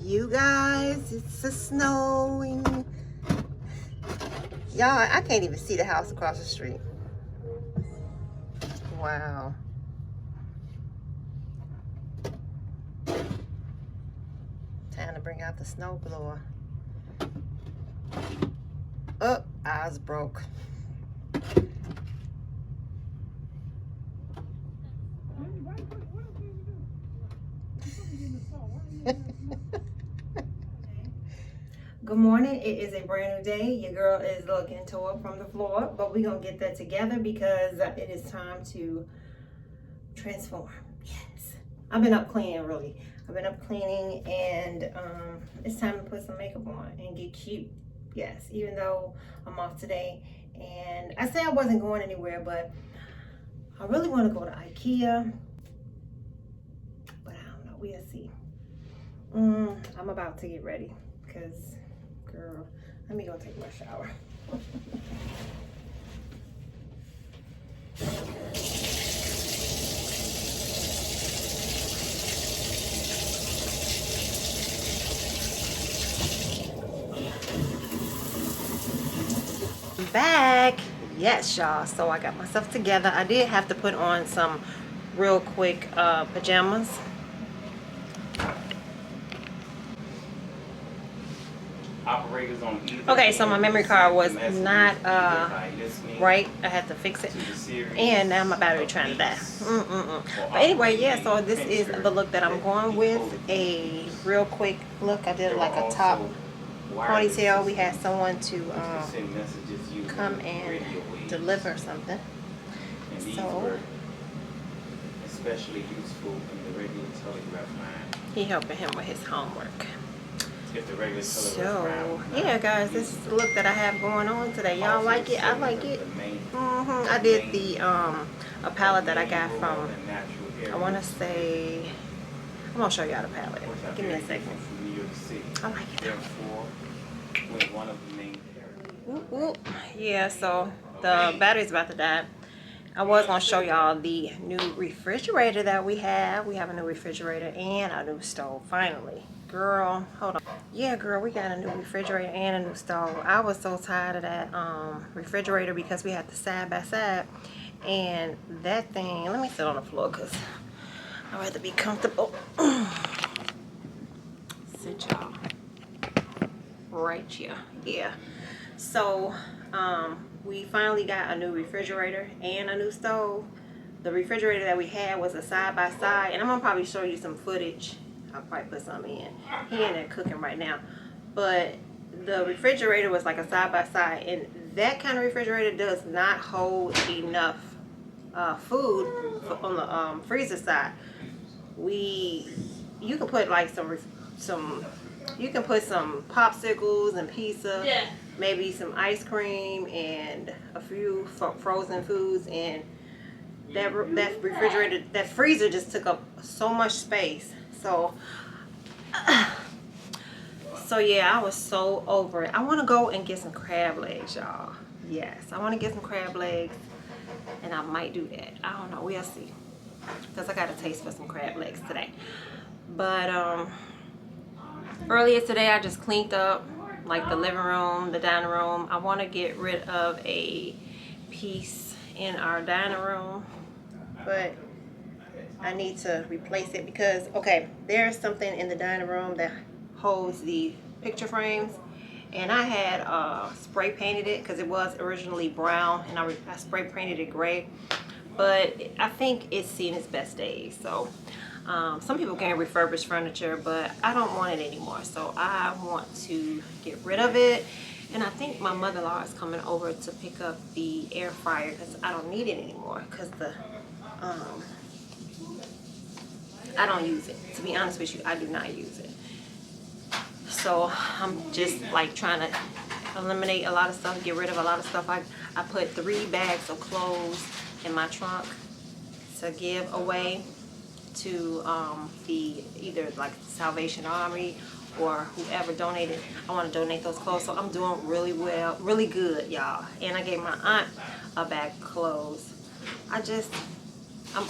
You guys, it's a snowing. Y'all, I can't even see the house across the street. Wow. Time to bring out the snow blower. Oh, I was broke. Good morning. It is a brand new day. Your girl is looking tore from the floor, but we're going to get that together because it is time to transform. Yes. I've been up cleaning, really. I've been up cleaning, and it's time to put some makeup on and get cute. Yes, even though I'm off today. And I said I wasn't going anywhere, but I really want to go to IKEA. But I don't know. We'll see. I'm about to get ready because... girl, let me go take my shower. I'm back. Yes, y'all. So I got myself together. I did have to put on some real quick pajamas. Operators on okay, so my memory card was not right. I had to fix it, and now my battery trying to die. But anyway, yeah, so this is the look that I'm going with. A real quick look. I did like a top ponytail. We had someone to come and deliver something, so especially useful in the regular telegraph line. he helping him with his homework. So yeah, guys, this is the look that I have going on today. Y'all like it? I like it. I did the a palette that I got from, I want to say, I'm gonna show y'all the palette. Give me a second. I like it. Yeah, so the battery's about to die. I was gonna show y'all the new refrigerator that we have. We have a new refrigerator and a new stove finally. Girl, hold on. Yeah, girl, we got a new refrigerator and a new stove. I was so tired of that refrigerator because we had the side by side, and that thing, let me sit on the floor because I'd rather be comfortable. Sit y'all right here. Yeah, so we finally got a new refrigerator and a new stove. The refrigerator that we had was a side by side, and I'm gonna probably show you some footage. I'll probably put some in. He in there cooking right now. But the refrigerator was like a side by side, and that kind of refrigerator does not hold enough food on the freezer side. You can put like you can put some popsicles and pizza, yeah, maybe some ice cream and a few frozen foods, and that refrigerator, that freezer just took up so much space. So yeah, I was so over it. I want to go and get some crab legs, y'all. Yes, I want to get some crab legs, and I might do that. I don't know. We'll see, because I got a taste for some crab legs today. But earlier today, I just cleaned up like the living room, the dining room. I want to get rid of a piece in our dining room, but I need to replace it because, okay, there's something in the dining room that holds the picture frames, and I had spray painted it because it was originally brown, and I spray painted it gray, but I think it's seen its best days. So some people can refurbish furniture, but I don't want it anymore, so I want to get rid of it. And I think my mother-in-law is coming over to pick up the air fryer because I don't need it anymore because the I don't use it. To be honest with you, I do not use it. So I'm just like trying to eliminate a lot of stuff, get rid of a lot of stuff. I put 3 bags of clothes in my trunk to give away to the either like Salvation Army or whoever donated. I want to donate those clothes, so I'm doing really well, really good, y'all. And I gave my aunt a bag of clothes. I'm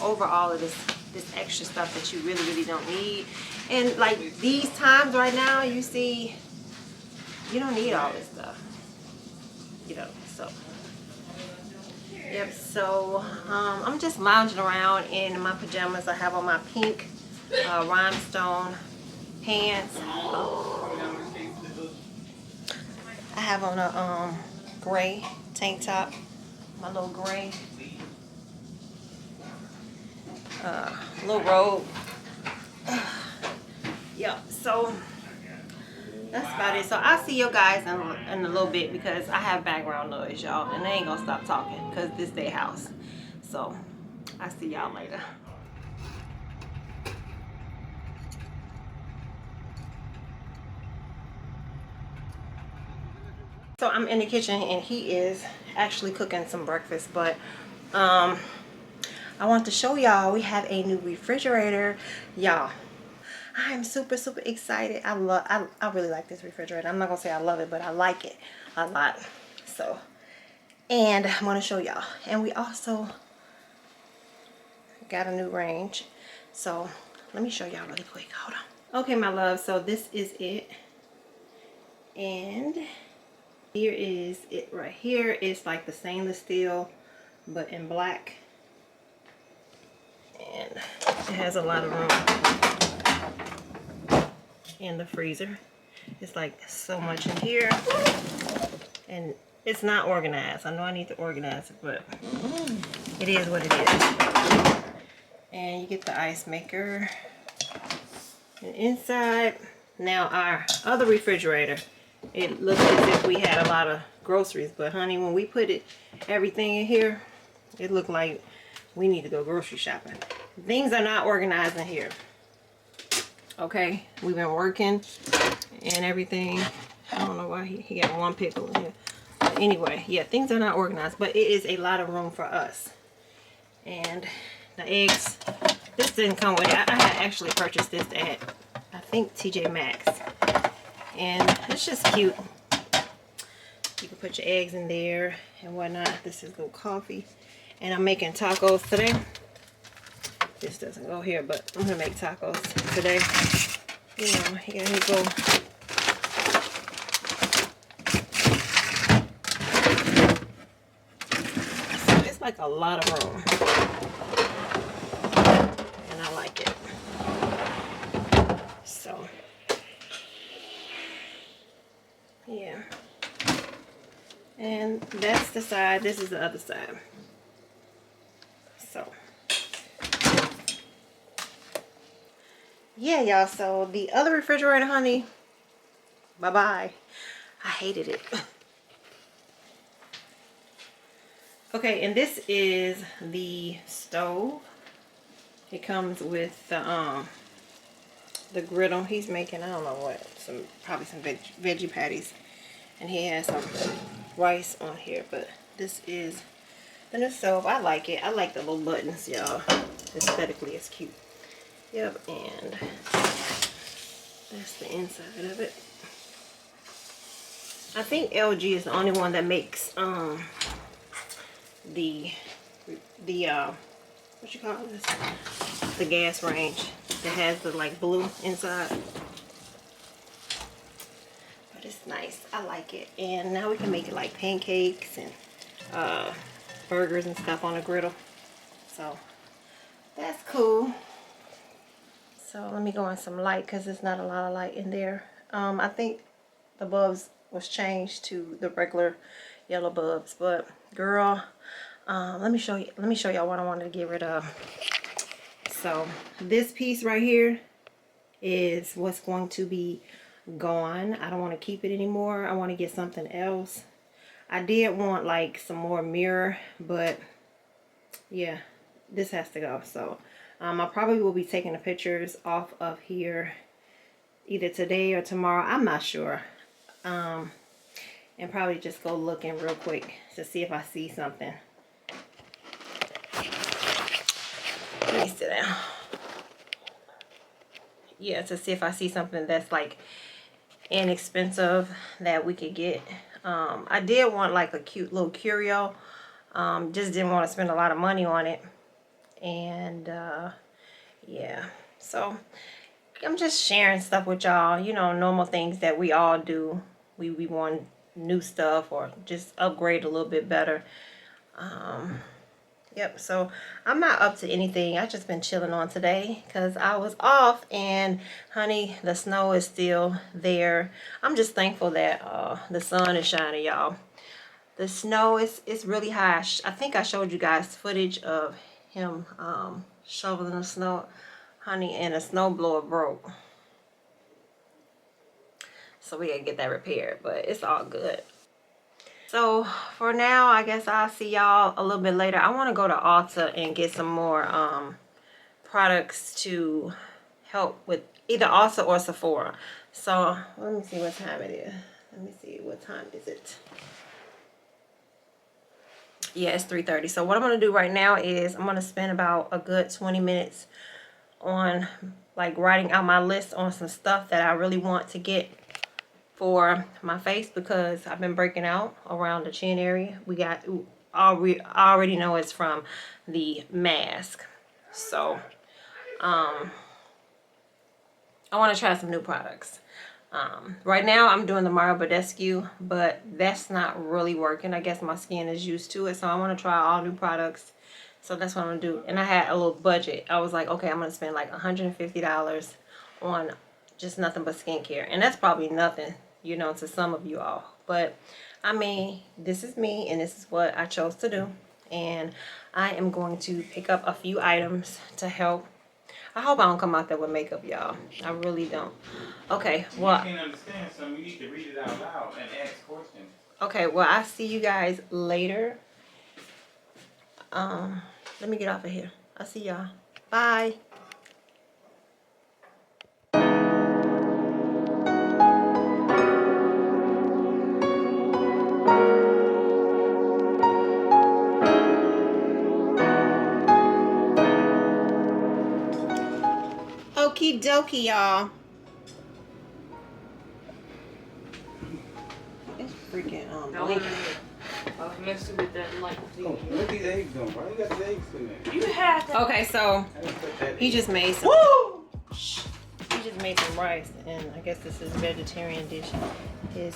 over all of this this extra stuff that you really don't need. And like these times right now, you see, you don't need all this stuff, you know. So yep, so I'm just lounging around in my pajamas. I have on my pink rhinestone pants. I have on a gray tank top, my little gray little robe. Yeah, so that's about it. So I'll see you guys in a little bit because I have background noise, y'all, and they ain't gonna stop talking because this their house. So I'll see y'all later. So I'm in the kitchen and he is actually cooking some breakfast, but I want to show y'all we have a new refrigerator, y'all. I am super excited. I really like this refrigerator. I'm not gonna say I love it, but I like it a lot. So, and I'm gonna show y'all. And we also got a new range. So let me show y'all really quick. Hold on. Okay, my love. So this is it. And here is it right here. It's like the stainless steel, but in black. And it has a lot of room in the freezer. It's like so much in here. And it's not organized. I know I need to organize it, but it is what it is. And you get the ice maker. And inside, now our other refrigerator, it looks as if we had a lot of groceries, but honey, when we put everything in here, it looked like we need to go grocery shopping. Things are not organized in here. Okay, we've been working and everything. I don't know why he got one pickle in here. But anyway, yeah, things are not organized, but it is a lot of room for us. And the eggs, this didn't come with it. I had actually purchased this at, I think, TJ Maxx. And it's just cute. You can put your eggs in there and whatnot. This is a little coffee. And I'm making tacos today. This doesn't go here, but I'm gonna make tacos today. You know, here you go. So it's like a lot of room. And I like it. So yeah. And that's the side. This is the other side. So yeah, y'all. So the other refrigerator, honey, bye-bye. I hated it. Okay, and this is the stove. It comes with the griddle. He's making, I don't know what, probably some veggie patties. And he has some rice on here, but this is the new stove. I like it. I like the little buttons, y'all. Aesthetically, it's cute. Yep, and that's the inside of it. I think LG is the only one that makes the what you call this? The gas range that has the like blue inside. But it's nice. I like it. And now we can make it like pancakes and burgers and stuff on the griddle. So that's cool. So let me go in some light because there's not a lot of light in there. I think the bulbs was changed to the regular yellow bulbs, but girl, let me show y'all what I wanted to get rid of. So this piece right here is what's going to be gone. I don't want to keep it anymore. I want to get something else. I did want like some more mirror, but yeah, this has to go. So I probably will be taking the pictures off of here either today or tomorrow. I'm not sure. And probably just go looking real quick to see if I see something. Let me sit down. Yeah, to see if I see something that's like inexpensive that we could get. I did want like a cute little curio. Just didn't want to spend a lot of money on it. And Yeah, so I'm just sharing stuff with y'all, you know, normal things that we all do. We want new stuff or just upgrade a little bit better. Yep, so I'm not up to anything. I just been chilling on today because I was off, and honey, the snow is still there. I'm just thankful that the sun is shining, y'all. The snow is really high. I think I showed you guys footage of him shoveling the snow, honey, and a snowblower broke. So we gotta get that repaired, but it's all good. So for now, I guess I'll see y'all a little bit later. I want to go to Ulta and get some more products to help with either Ulta or Sephora. So let me see what time it is. Let me see, what time is it? Yeah, it's 3:30. So what I'm going to do right now is I'm going to spend about a good 20 minutes on like writing out my list on some stuff that I really want to get for my face, because I've been breaking out around the chin area. We got, I already know it's from the mask. So I want to try some new products. Right now I'm doing the Mario Badescu, but that's not really working. I guess my skin is used to it, so I want to try all new products. So that's what I'm gonna do. And I had a little budget. I was like, okay, I'm gonna spend like $150 on just nothing but skincare, and that's probably nothing, you know, to some of you all. But I mean, this is me, and this is what I chose to do. And I am going to pick up a few items to help. I hope I don't come out there with makeup, y'all. I really don't. Okay, well. You can't understand something, you need to read it out loud and ask questions. Okay, well, I'll see you guys later. Let me get off of here. I'll see y'all. Bye. Okie dokie, y'all. It's freaking blinking. I was messing with that light. Oh, what these eggs doing? Why you got the eggs in there? You had to. Okay, so I didn't put that he in. just made some. Woo! He just made some rice, and I guess this is vegetarian dish. His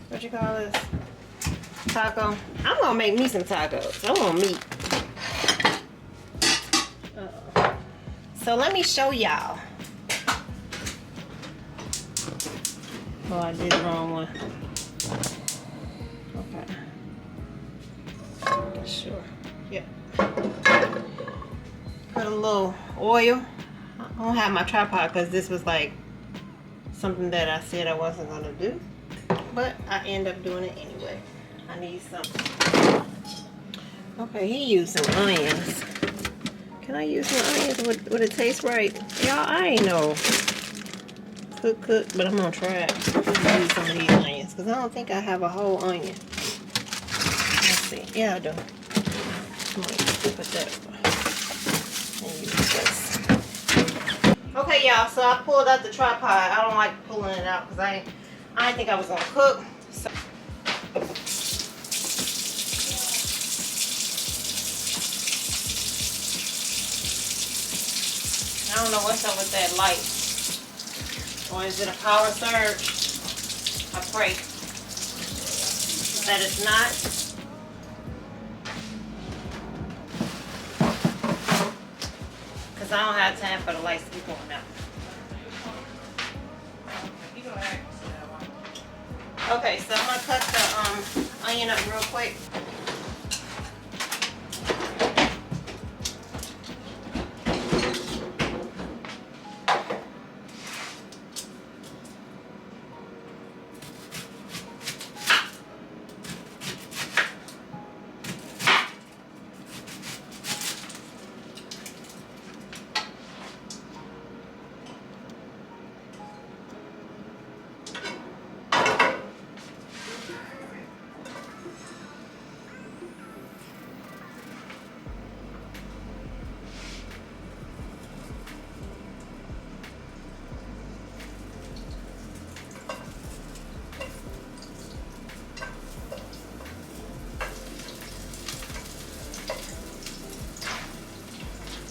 what you call this? Taco. I'm gonna make me some tacos. I want meat. So let me show y'all. Oh, I did the wrong one. Okay. Sure. Yep. Put a little oil. I don't have my tripod because this was like something that I said I wasn't gonna do, but I end up doing it anyway. I need something. Okay, he used some onions. Can I use some onions? Would it taste right? Y'all, I ain't no cook, but I'm gonna try it. Use some of these onions because I don't think I have a whole onion. Let's see. Yeah, I do. I'm gonna put that and use this. Okay, y'all. So I pulled out the tripod. I don't like pulling it out because I didn't think I was gonna cook. So I don't know what's up with that light. Or is it a power surge? I pray that it's not. Because I don't have time for the lights to be going out. Okay, so I'm going to cut the onion up real quick.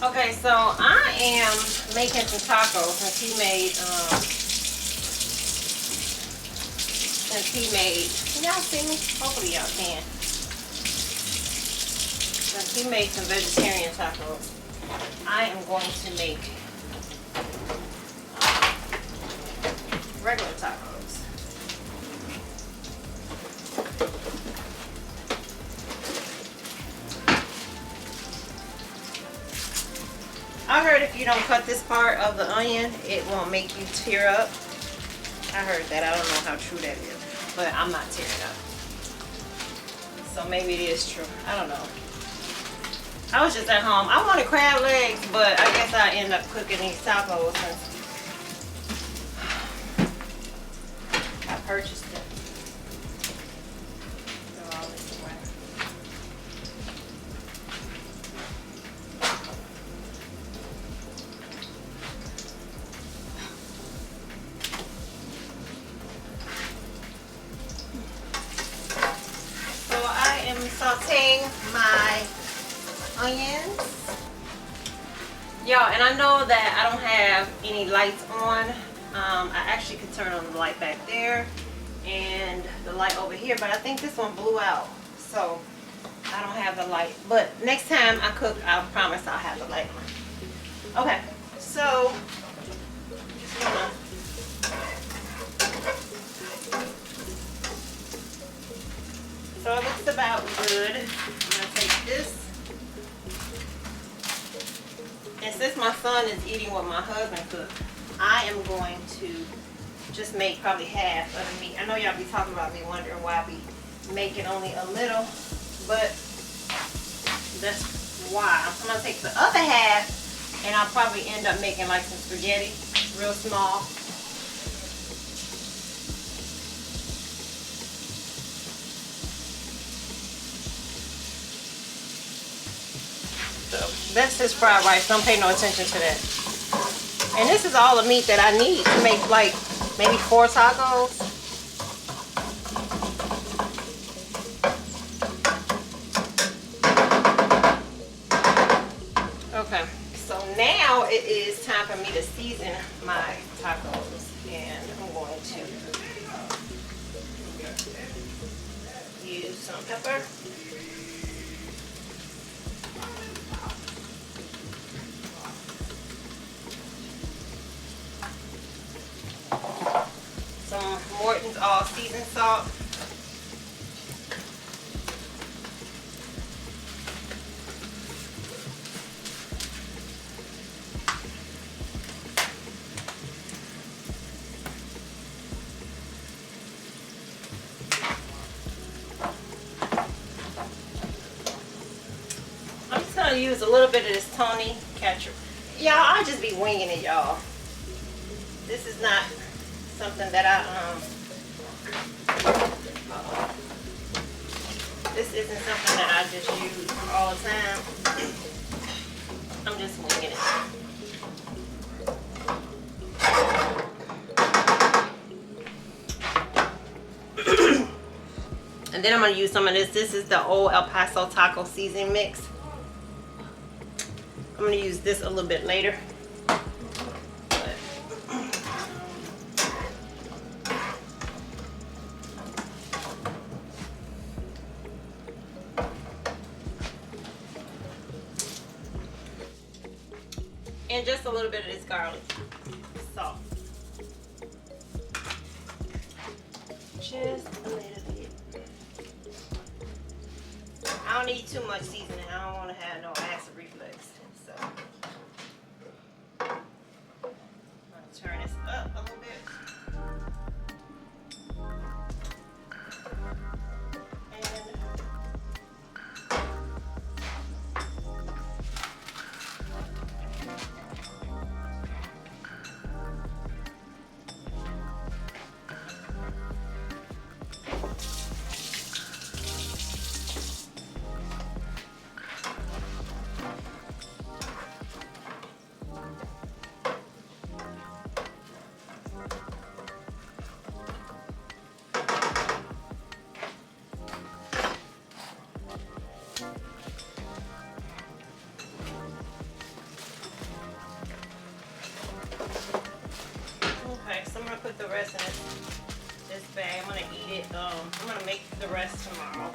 Okay, so I am making some tacos can y'all see me? Hopefully y'all can. Since he made some vegetarian tacos, I am going to make regular tacos. I heard if you don't cut this part of the onion, it won't make you tear up. I heard that. I don't know how true that is, but I'm not tearing up. So maybe it is true. I don't know. I was just at home. I wanted crab legs, but I guess I end up cooking these tacos since I purchased them. Throw all this away. So I am sauteing my onions. Y'all, and I know that I don't have any lights on. I actually could turn on the light back there and the light over here, but I think this one blew out, so I don't have the light. But next time I cook, I promise I'll have the light on. Okay, so just gonna so it looks about good. I'm gonna take this. And since my son is eating what my husband cooked, I am going to just make probably half of the meat. I know y'all be talking about me wondering why I be making only a little, but that's why. I'm gonna take the other half and I'll probably end up making like some spaghetti, real small. So that's his fried rice. Don't pay no attention to that. And this is all the meat that I need to make like maybe 4 tacos. Okay, so now it is time for me to season my tacos. And I'm going to use some pepper. Some Morton's all seasoned salt. I'm just gonna use a little bit of this Tony ketchup. Y'all, I'll just be winging it, y'all. This is not something that this isn't something that I just use all the time. I'm just winging it. And then I'm going to use some of this. This is the old El Paso taco seasoning mix. I'm going to use this a little bit later. And just a little bit of this garlic salt. Just a little bit. I don't need too much seasoning. I don't want to have no acid reflux. So I'm going to turn this up a little bit. make the rest tomorrow.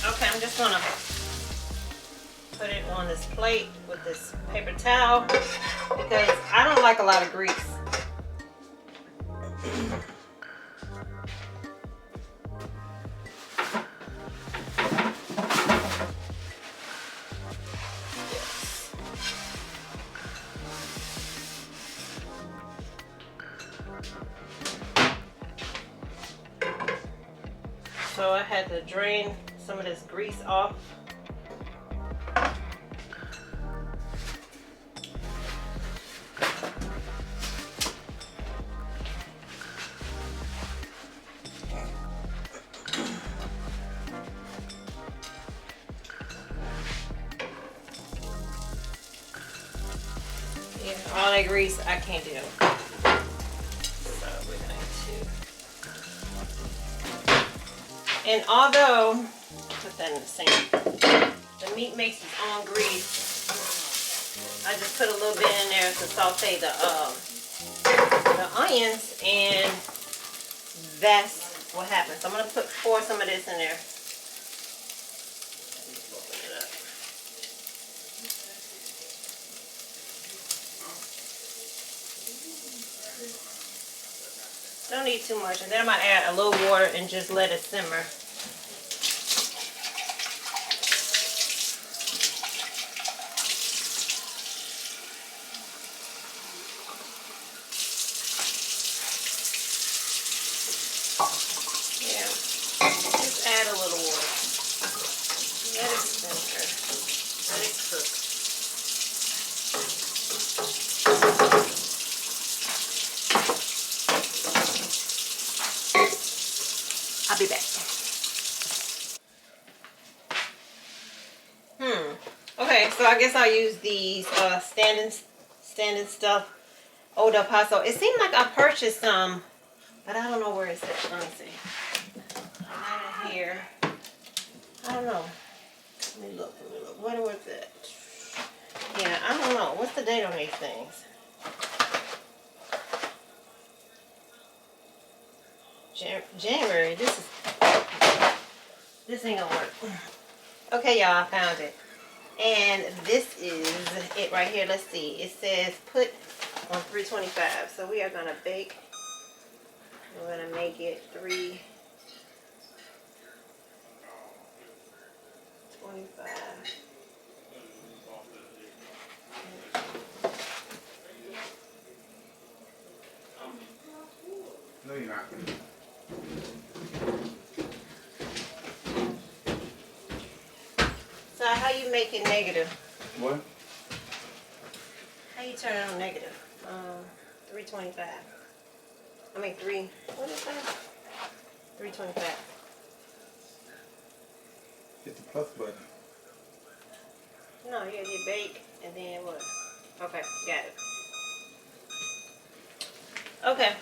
Okay, I'm just gonna put it on this plate with this paper towel because I don't like a lot of grease. So I had to drain some of this grease off. Yeah, all that grease I can't do. So we're going to. And although, put that in the sink, the meat makes its own grease, I just put a little bit in there to saute the onions, and that's what happens. So I'm going to pour some of this in there. Open it up. Don't need too much, and then I might add a little water and just let it simmer. Yeah, just add a little water. Let it simmer. Let it cook. I'll be back. Okay, so I guess I'll use these standing stuff Eau del Paso. It seemed like I purchased some, but I don't know where it's at. Let me see. I have it here. I don't know. Let me look. Where was it? Yeah, I don't know. What's the date on these things? January. This ain't gonna work. Okay, y'all, I found it. And this is it right here. Let's see. It says put on 325. So we are gonna bake. We're gonna make it 325. No, you're not. So how you make it negative? What? How you turn it on negative? 325. I mean what is that? 325. Hit the plus button. No, yeah, you bake and then what? Okay, got it. Okay.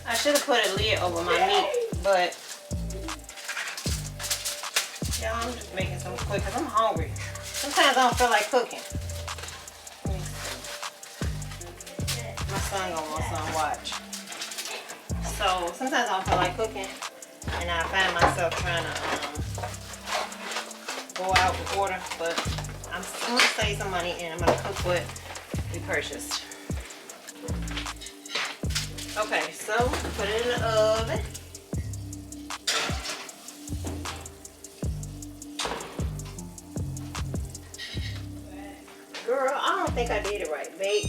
I should have put a lid over my meat, but yeah, I'm just making some quick because I'm hungry. Sometimes I don't feel like cooking. My son gonna want some watch. So sometimes I don't feel like cooking, and I find myself trying to go out and order. But I'm gonna save some money and I'm gonna cook what we purchased. Okay, so put it in the oven. Girl, I don't think I did it right. Bake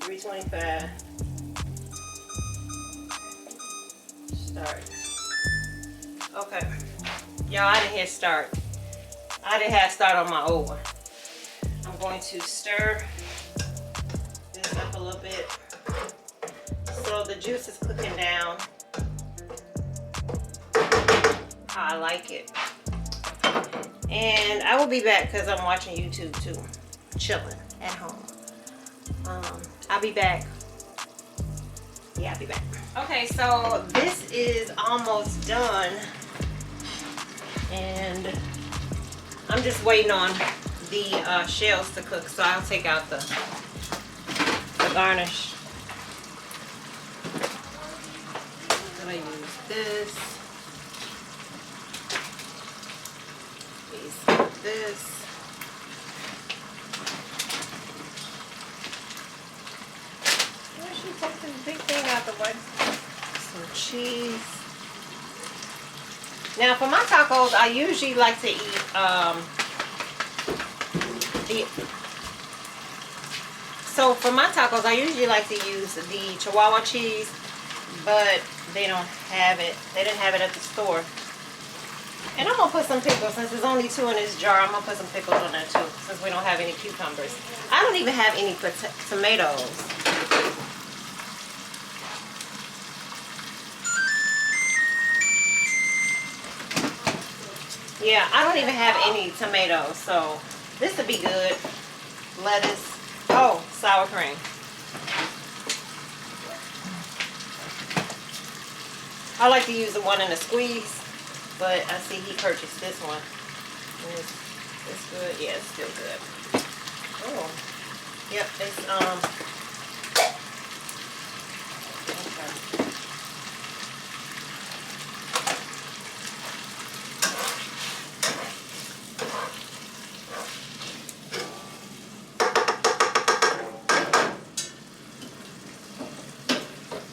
325. Start. Okay. Y'all, I didn't hit start. I didn't have start on my oven. I'm going to stir this up a little bit. So the juice is cooking down how I like it. And I will be back because I'm watching YouTube too. Chilling at home. I'll be back. Yeah, I'll be back. Okay, so this is almost done. And I'm just waiting on the shells to cook. So I'll take out the garnish. I'm gonna use this. This. Where should take this big thing out the way? Some cheese. Now for my tacos, I usually like to eat use the Chihuahua cheese, but they don't have it. They didn't have it at the store. And I'm gonna put some pickles, since there's only 2 in this jar. I'm gonna put some pickles on there too, since we don't have any cucumbers. I don't even have any tomatoes. Yeah, I don't even have any tomatoes, so this would be good. Lettuce. Oh, sour cream. I like to use the one in the squeeze. But I see he purchased this one. It's good. Yeah, it's still good. Oh, yep. It's okay.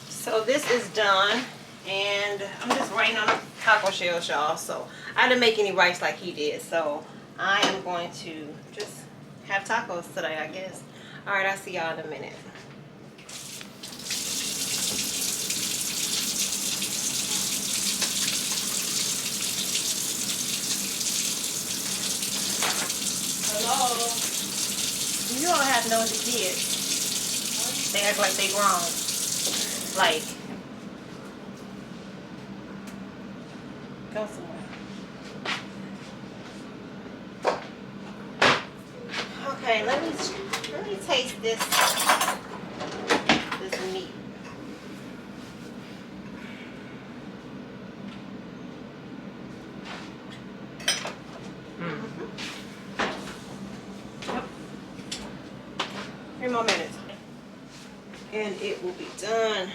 So this is done, and I'm just waiting on taco shells, y'all. So I didn't make any rice like he did, so I am going to just have tacos today, I guess. All right, I'll see y'all in a minute. Hello. You all have nosy kids. They act like they grown. Like, go somewhere. Okay, let me taste this meat. Yep. 3 more minutes, and it will be done.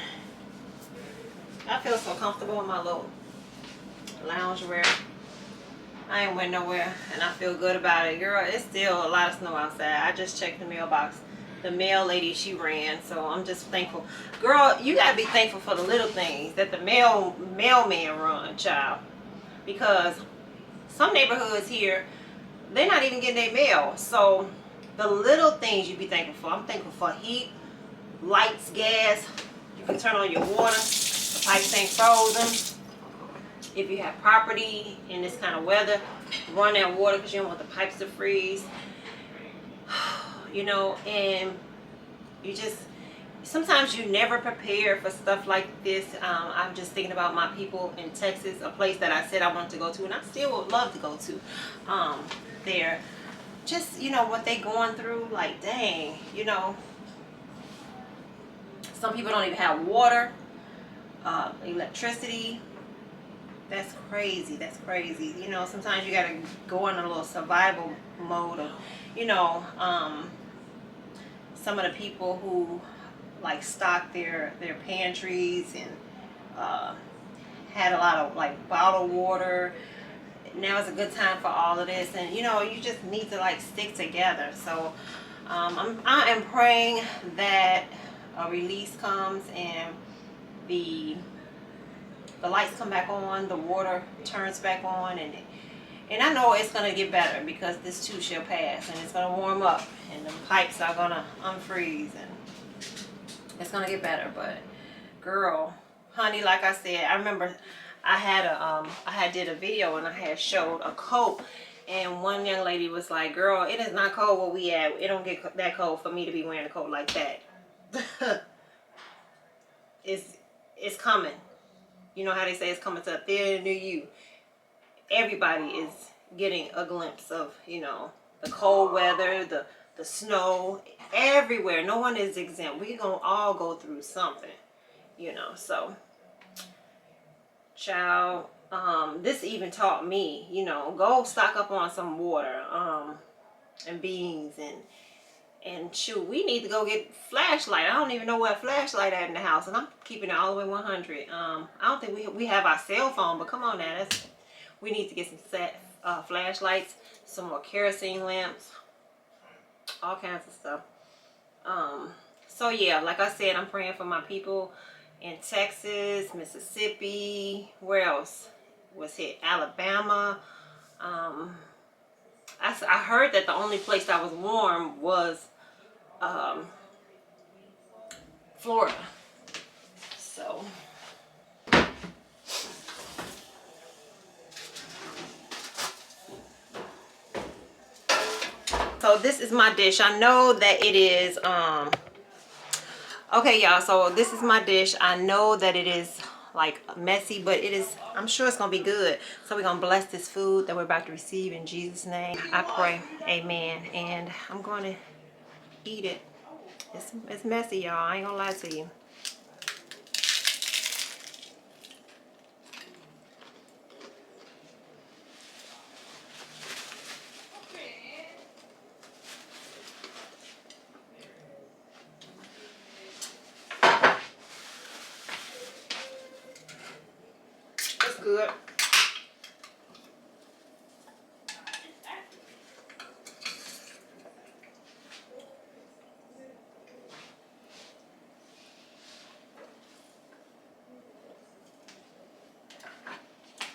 I feel so comfortable in my little loungewear. I ain't went nowhere, and I feel good about it. Girl, it's still a lot of snow outside. I just checked the mailbox. The mail lady, she ran, so I'm just thankful. Girl, you gotta be thankful for the little things that the mailman run, child. Because some neighborhoods here, they're not even getting their mail. So the little things you be thankful for. I'm thankful for heat, lights, gas. You can turn on your water. The pipes ain't frozen. If you have property in this kind of weather, run that water because you don't want the pipes to freeze. You know, and you just, sometimes you never prepare for stuff like this. I'm just thinking about my people in Texas, a place that I said I wanted to go to, and I still would love to go to there. Just, you know, what they going through, like, dang, you know. Some people don't even have water, electricity. That's crazy. That's crazy. You know, sometimes you gotta go in a little survival mode of, you know, some of the people who like stocked their pantries and had a lot of like bottled water. Now is a good time for all of this, and you know, you just need to like stick together. So I am praying that a release comes and the lights come back on, the water turns back on, and And I know it's gonna get better because this too shall pass, and it's gonna warm up, and the pipes are gonna unfreeze, and it's gonna get better. But girl, honey, like I said, I remember I had did a video and I had showed a coat, and one young lady was like, "Girl, it is not cold where we at. It don't get that cold for me to be wearing a coat like that." It's coming. You know how they say it's coming to a theater near you. Everybody is getting a glimpse of, you know, the cold weather, the snow, everywhere. No one is exempt. We gonna all go through something, you know. So, child, this even taught me, you know, go stock up on some water, and beans, and shoot, we need to go get flashlight. I don't even know what flashlight at in the house, and I'm keeping it all the way 100. I don't think we have our cell phone, but come on now, we need to get some flashlights, some more kerosene lamps, all kinds of stuff. So yeah, like I said, I'm praying for my people in Texas, Mississippi, where else was hit? Alabama. I heard that the only place that was warm was Florida. So this is my dish. I know that it is okay, y'all, so this is my dish. I know that it is like messy, but it is, I'm sure it's gonna be good. So we're gonna bless this food that we're about to receive in Jesus' name. I pray, amen. And I'm gonna eat it. It's messy, y'all, I ain't gonna lie to you. It's good.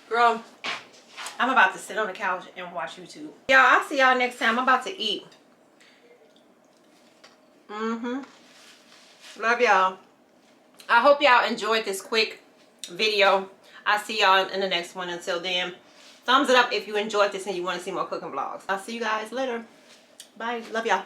Girl, I'm about to sit on the couch and watch YouTube. Y'all, I'll see y'all next time. I'm about to eat. Love y'all. I hope y'all enjoyed this quick video. I'll see y'all in the next one. Until then, thumbs it up if you enjoyed this and you want to see more cooking vlogs. I'll see you guys later. Bye. Love y'all.